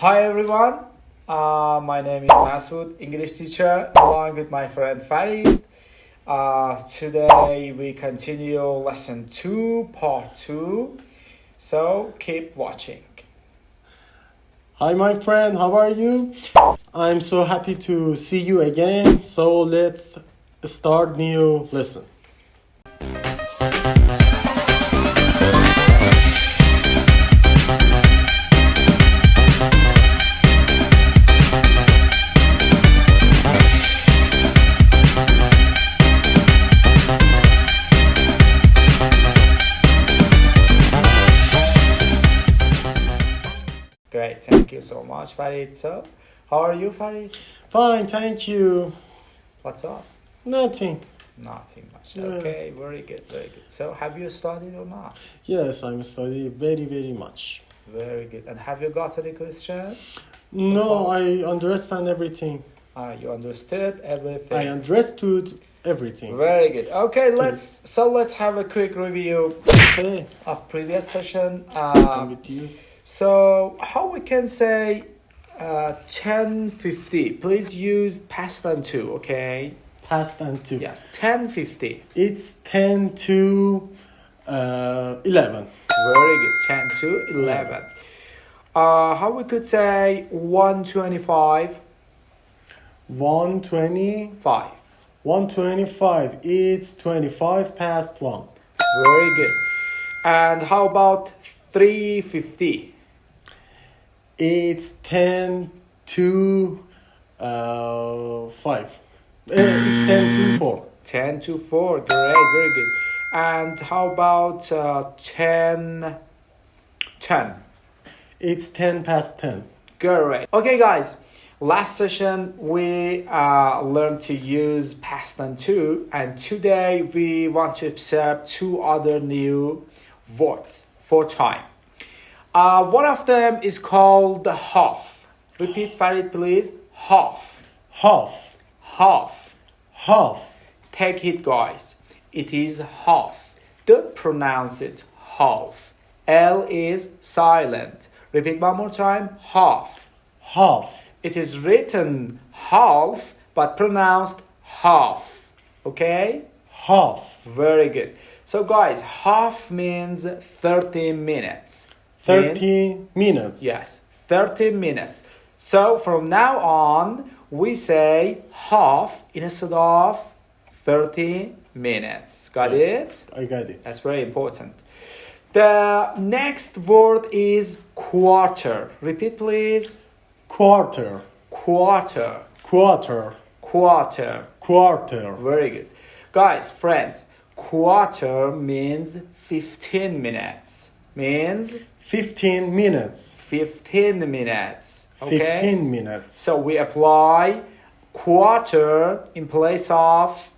Hi everyone, my name is Masoud, English teacher, along with my friend Farid. Today we continue lesson 2, part 2. So keep watching. Hi, my friend, how are you? I'm so happy to see you again. So let's start new lesson. Great, thank you so much, Farid. So, how are you, Farid? Fine, thank you. What's up? Nothing. Nothing much. Yeah. Okay, very good, very good. So, have you studied or not? Yes, I'm studying very much. Very good. And have you got any question? No, far? I understand everything. You understood everything? I understood everything. Very good. Okay, let's have a quick review Okay, of previous session. I'm with you. So how we can say 10:50? Please use past and to. Okay. Past and to. Yes, 10:50. It's 10 to 11. Very good. 10 to 11. How we could say 1:25? 1:20. 5. 1:25. It's 25 past 1. Very good. And how about 3:50? It's 10 to 5. It's 10 to 4. 10 to 4. Great, very good. And how about 10? It's 10 past 10. Great. Okay, guys. Last session we learned to use past and to, and today we want to observe two other new words for time. One of them is called half. Repeat, Farid, please. Half. Half. Half. Half. Take it, guys. It is half. Don't pronounce it half. L is silent. Repeat one more time. Half. Half. It is written half, but pronounced half. Okay? Half. Very good. So, guys, half means 30 minutes. 30 minutes. Yes, 30 minutes. So, from now on, we say half instead of 30 minutes. Got it? I got it. That's very important. The next word is quarter. Repeat, please. Quarter. Quarter. Quarter. Quarter. Quarter. Very good. Guys, friends, quarter means 15 minutes. Means 15 minutes. 15 minutes. Okay? 15 minutes. So we apply quarter in place of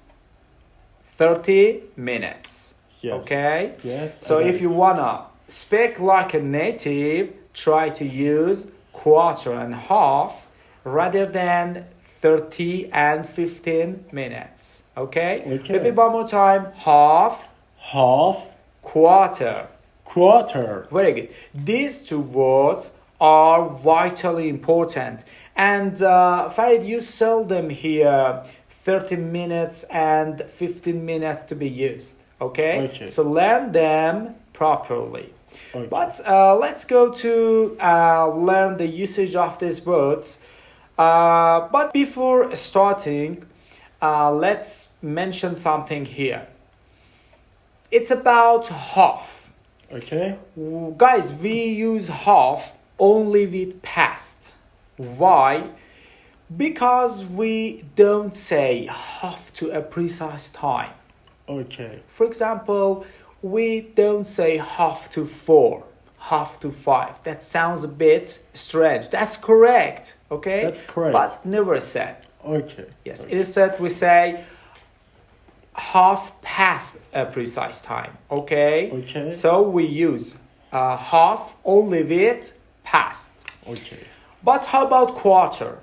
30 minutes. Yes. Okay? Yes. So I got if you it. wanna speak like a native, try to use quarter and half rather than 30 and 15 minutes. Okay? Okay. Repeat one more time. Half, Half. quarter. Quarter. Very good. These two words are vitally important. And Farid, you seldom hear 30 minutes and 15 minutes to be used. Okay? Okay. So learn them properly. Okay. But let's go to learn the usage of these words. But before starting, let's mention something here. It's about half. Okay. Guys, we use half only with past. Why? Because we don't say half to a precise time. Okay. For example, we don't say half to 4, half to 5. That sounds a bit strange. That's correct, okay? That's correct. But never said. Okay. Yes, Okay. instead we say half past a precise time, okay? Okay. So we use half only with past. Okay. But how about quarter?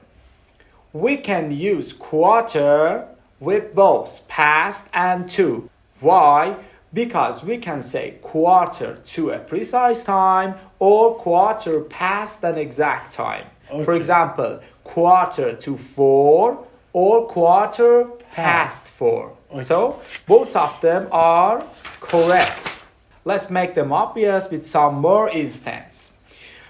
We can use quarter with both past and to. Why? Because we can say quarter to a precise time or quarter past an exact time. For Okay. example, quarter to 4 or quarter past 4. Okay. So both of them are correct. Let's make them obvious with some more instance.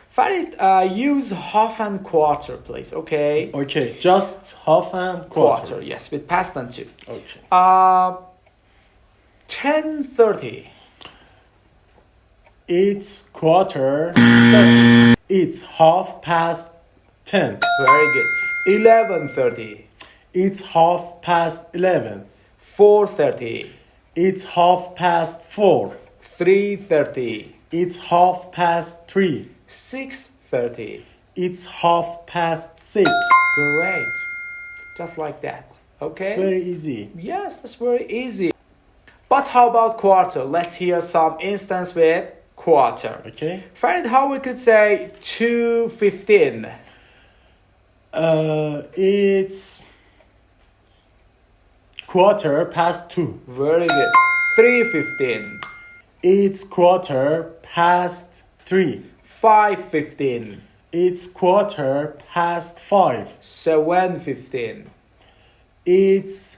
Farid, use half and quarter, please. Okay. Okay, just half and quarter. Yes, with past and two. Okay. 10:30. It's quarter 30. It's half past 10. Very good. 11:30. It's half past 11. 4:30. It's half past 4. 3:30. It's half past 3. 6:30. It's half past 6. Great. Just like that. Okay? It's very easy. Yes, that's very easy. But how about quarter? Let's hear some instance with quarter. Okay. Farid, how we could say 2:15? It's quarter past 2. Very good. 3:15. It's quarter past 3. 5:15. It's quarter past 5. 7:15. It's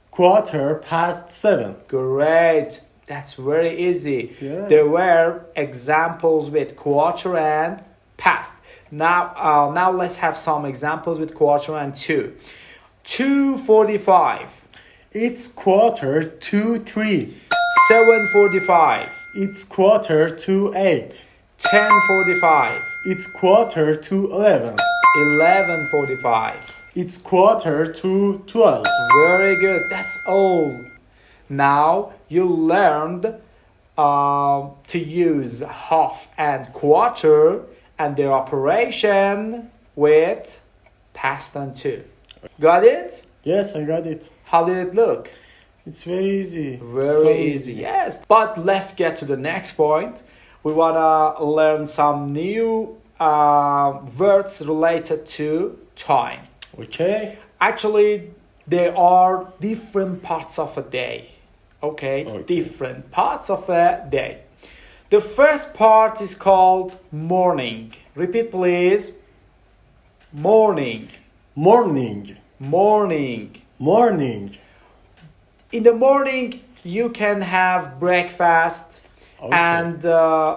quarter past 7. Great. That's very easy. Yeah. There were examples with quarter and past. Now let's have some examples with quarter and 2. 2:45. It's quarter to 3. 7:45. It's quarter to 8. 10:45. It's quarter to 11. 11:45. It's quarter to 12. Very good. That's all. Now you learned to use half and quarter and their operation with past and two. Got it? Yes, I got it. How did it look? It's very easy. Very So easy. Yes. But let's get to the next point. We want to learn some new words related to time. Okay. Actually, there are different parts of a day. Okay? Different parts of a day. The first part is called morning. Repeat, please. Morning. Morning. Morning. Morning. In the morning, you can have breakfast and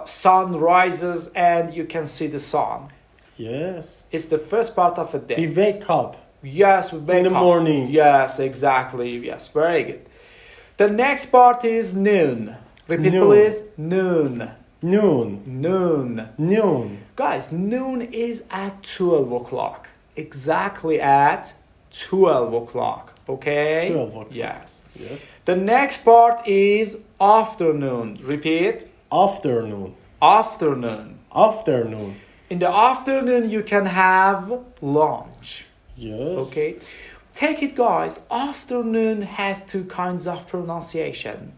sun rises and you can see the sun. Yes. It's the first part of a day. We wake up. Yes, we wake In the up. morning. Yes, exactly. Yes, very good. The next part is noon. Repeat, Noon. please. Noon. Noon. Noon. Noon. Guys, noon is at 12 o'clock. Exactly at 12 o'clock. Okay? 12 o'clock. Yes. Yes. The next part is afternoon. Repeat. Afternoon. Afternoon. Afternoon. In the afternoon, you can have lunch. Yes. Okay? Take it, guys. Afternoon has two kinds of pronunciation.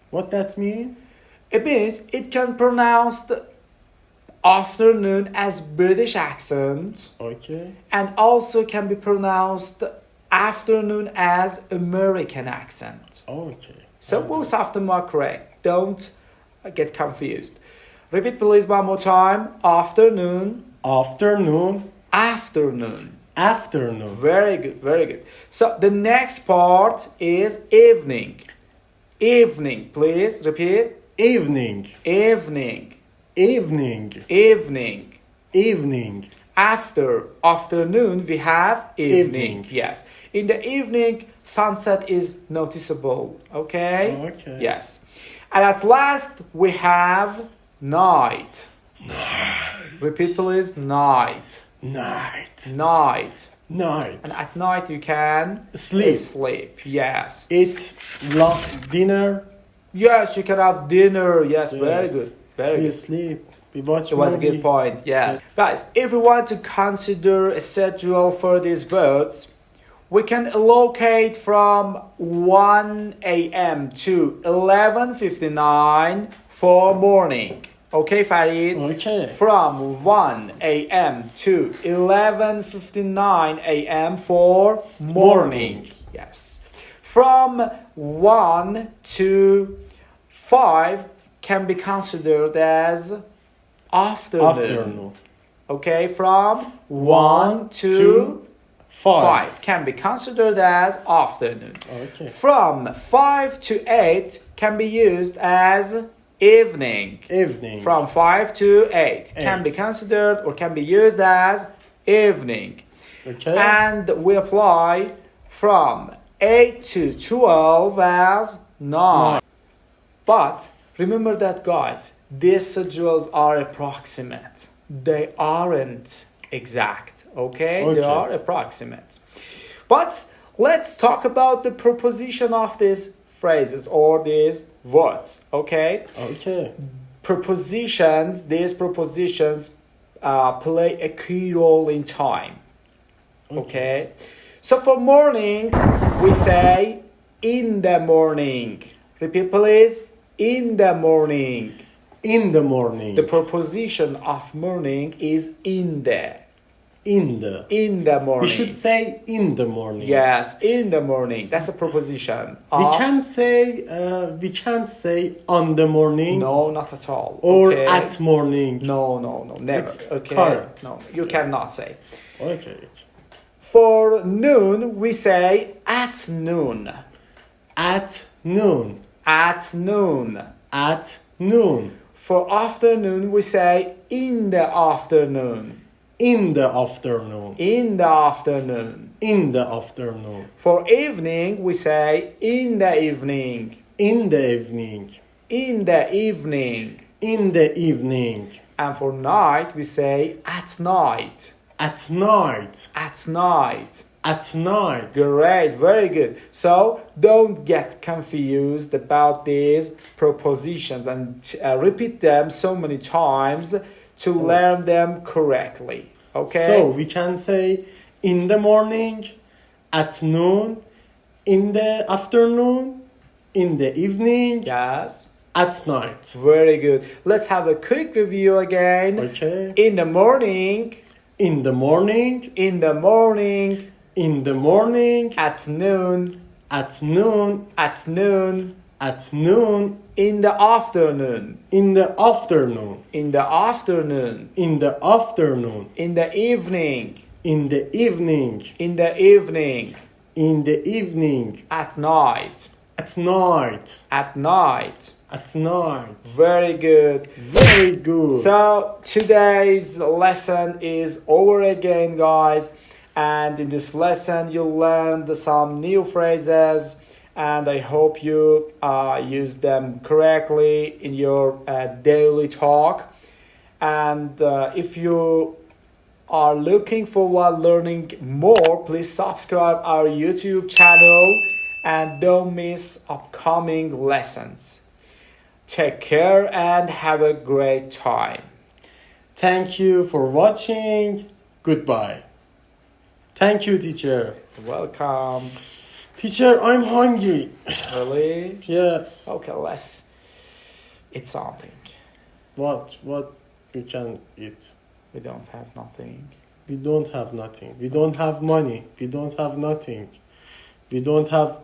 What that mean? It means it can pronounce the afternoon as British accent Okay. and also can be pronounced afternoon as American accent. Okay. So both of them are correct. Don't get confused. Repeat please one more time. Afternoon. Afternoon. Afternoon. Afternoon. Very good, very good. So the next part is evening. Evening, please repeat. Evening. Evening. Evening. Evening. Evening. After afternoon, we have evening. Evening. Yes. In the evening, sunset is noticeable. Okay? Okay. Yes. And at last, we have night. Repeat please. Night. Night. Night. Night. And at night, you can Sleep. sleep. Yes. Eat dinner. Yes, you can have dinner. Yes, very Yes. good. Very We good. sleep. We watch It was a movie. good point, yes. Guys, if we want to consider a schedule for these words, we can allocate from 1 a.m. to 11:59 for morning. Okay, Farid? Okay. From 1 a.m. to 11:59 a.m. for morning. Morning. Yes. From 1 to 5 can be considered as afternoon. Afternoon. Okay, from 1 to 5 can be considered as afternoon. Okay. From 5 to 8 can be used as evening. Evening. From 5 to 8 can be 8. considered or can be used as evening. Okay. And we apply from 8 to 12 as 9. But remember that, guys, these schedules are approximate. They aren't exact, okay? They are approximate. But let's talk about the preposition of these phrases or these words, okay? Okay. These prepositions play a key role in time, okay? So for morning, we say in the morning. Repeat, please. In the morning. In the morning. The preposition of morning is in the. In the. In the morning. We should say in the morning. Yes, in the morning. That's a preposition. We can't say on the morning. No, not at all. Or okay? at morning. No, never. It's okay. correct. No, you cannot say. Okay. For noon, we say at noon. At noon. At noon. At noon. For afternoon, we say in the afternoon. In the afternoon. In the afternoon. In the afternoon. For evening, we say in the evening. In the evening. In the evening. In the evening. And for night, we say at night. At night. At night. At night. Great, very good. So don't get confused about these prepositions and repeat them so many times to learn them correctly. Okay? So we can say in the morning, at noon, in the afternoon, in the evening, Yes. at night. Very good. Let's have a quick review again. Okay. In the morning. In the morning. In the morning. In the morning. At noon. At noon. At noon. At noon. In the afternoon. In the afternoon. In the afternoon. In the afternoon. In the evening. In the evening. In the evening. In the evening. At night. At night. At night. At night. Very good. Very good. So today's lesson is over again, guys. And in this lesson, you learned some new phrases. And I hope you use them correctly in your daily talk. And if you are looking forward learning more, please subscribe our YouTube channel and don't miss upcoming lessons. Take care and have a great time. Thank you for watching. Goodbye. Thank you, teacher. Welcome. Teacher, I'm hungry. Really? Yes. Okay, let's eat something. What we can eat? We don't have nothing. We don't have nothing. We don't have money. We don't have nothing. We don't have...